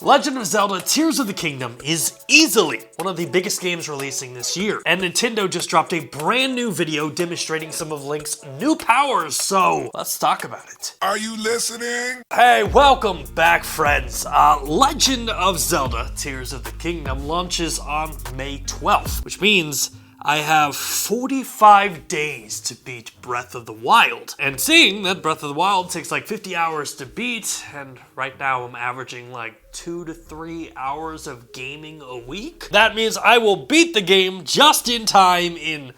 Legend of Zelda Tears of the Kingdom is easily one of the biggest games releasing this year, and Nintendo just dropped a brand new video demonstrating some of Link's new powers, so let's talk about it. Are you listening? Hey, welcome back, friends. Legend of Zelda Tears of the Kingdom launches on May 12th, which means I have 45 days to beat Breath of the Wild. And seeing that Breath of the Wild takes like 50 hours to beat, and right now I'm averaging like 2 to 3 hours of gaming a week, that means I will beat the game just in time in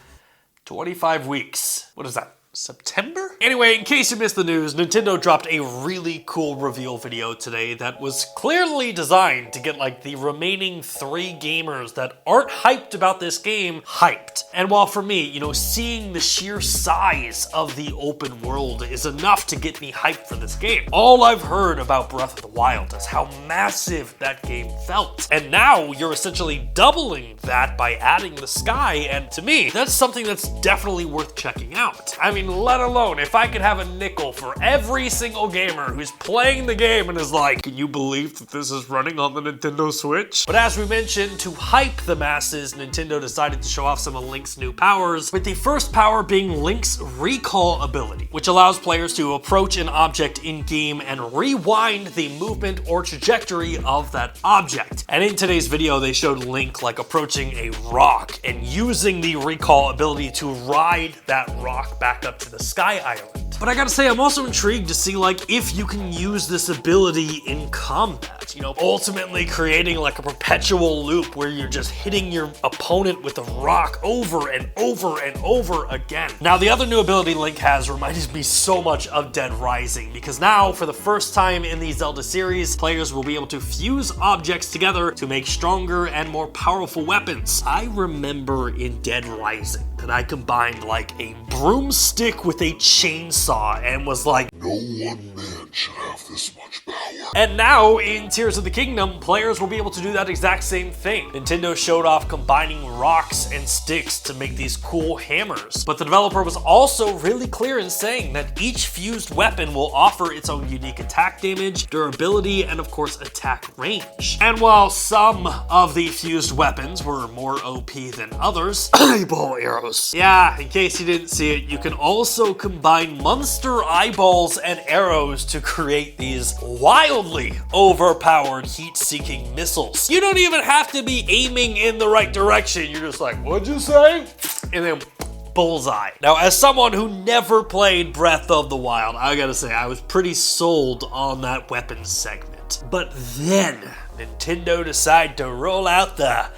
25 weeks. What is that? September? Anyway, in case you missed the news, Nintendo dropped a really cool reveal video today that was clearly designed to get like the remaining 3 gamers that aren't hyped about this game hyped. And while for me, seeing the sheer size of the open world is enough to get me hyped for this game. All I've heard about Breath of the Wild is how massive that game felt. And now you're essentially doubling that by adding the sky, and to me, that's something that's definitely worth checking out. I mean, let alone if I could have a nickel for every single gamer who's playing the game and is like, can you believe that this is running on the Nintendo Switch? But as we mentioned, to hype the masses, Nintendo decided to show off some of Link's new powers, with the first power being Link's recall ability, which allows players to approach an object in-game and rewind the movement or trajectory of that object. And in today's video, they showed Link like approaching a rock and using the recall ability to ride that rock back up to the Sky Island. But I gotta say, I'm also intrigued to see like if you can use this ability in combat, ultimately creating like a perpetual loop where you're just hitting your opponent with a rock over and over and over again. Now, the other new ability Link has reminded me so much of Dead Rising, because now, for the first time in the Zelda series, players will be able to fuse objects together to make stronger and more powerful weapons. I remember in Dead Rising that I combined like a broomstick with a chainsaw and was like, no one man should have this much power. And now in Tears of the Kingdom, players will be able to do that exact same thing. Nintendo showed off combining rocks and sticks to make these cool hammers, but the developer was also really clear in saying that each fused weapon will offer its own unique attack damage, durability, and of course attack range. And while some of the fused weapons were more OP than others, eyeball arrows. Yeah, in case you didn't see it, you can also combine monster eyeballs and arrows to create these wildly overpowered heat-seeking missiles. You don't even have to be aiming in the right direction. You're just like, what'd you say? And then bullseye. Now, as someone who never played Breath of the Wild, I gotta say, I was pretty sold on that weapons segment. But then, Nintendo decided to roll out the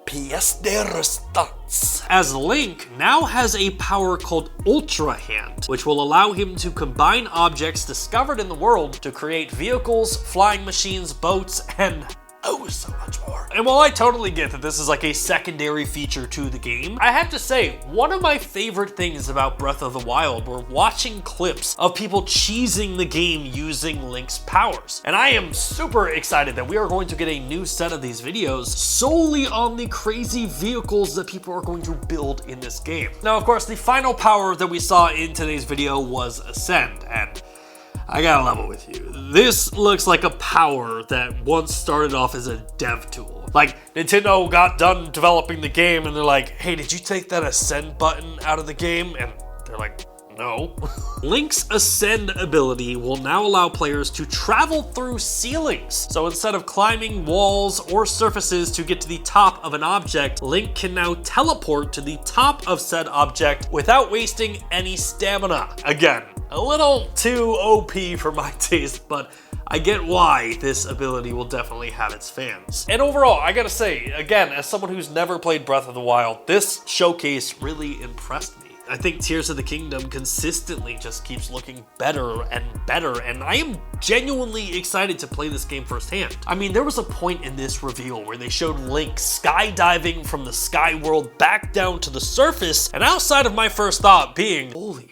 piester stunts, as Link now has a power called Ultra Hand, which will allow him to combine objects discovered in the world to create vehicles, flying machines, boats, and oh, so much more. And while I totally get that this is like a secondary feature to the game, I have to say, one of my favorite things about Breath of the Wild were watching clips of people cheesing the game using Link's powers. And I am super excited that we are going to get a new set of these videos solely on the crazy vehicles that people are going to build in this game. Now, of course, the final power that we saw in today's video was Ascend, and I gotta level with you. This looks like a power that once started off as a dev tool. Like, Nintendo got done developing the game and they're like, hey, did you take that Ascend button out of the game? And they're like, no. Link's Ascend ability will now allow players to travel through ceilings. So instead of climbing walls or surfaces to get to the top of an object, Link can now teleport to the top of said object without wasting any stamina. Again, a little too OP for my taste, but I get why this ability will definitely have its fans. And overall, I gotta say, again, as someone who's never played Breath of the Wild, this showcase really impressed me. I think Tears of the Kingdom consistently just keeps looking better and better, and I am genuinely excited to play this game firsthand. I mean, there was a point in this reveal where they showed Link skydiving from the sky world back down to the surface, and outside of my first thought being, holy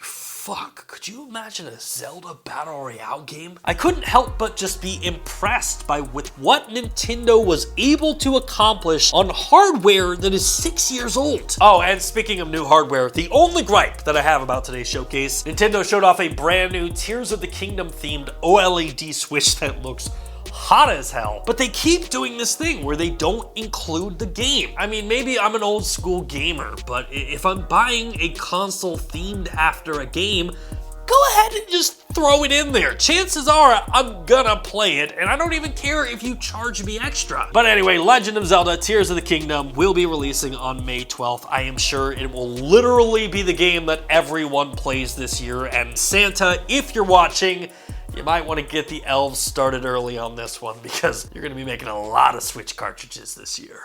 fuck, could you imagine a Zelda Battle Royale game? I couldn't help but just be impressed with what Nintendo was able to accomplish on hardware that is 6 years old. Oh, and speaking of new hardware, the only gripe that I have about today's showcase, Nintendo showed off a brand new Tears of the Kingdom themed OLED Switch that looks hot as hell. But they keep doing this thing where they don't include the game. I mean, maybe I'm an old school gamer, but if I'm buying a console themed after a game, go ahead and just throw it in there. Chances are I'm gonna play it, and I don't even care if you charge me extra. But anyway, Legend of Zelda Tears of the Kingdom will be releasing on May 12th. I am sure it will literally be the game that everyone plays this year, and Santa, if you're watching, you might want to get the elves started early on this one because you're going to be making a lot of Switch cartridges this year.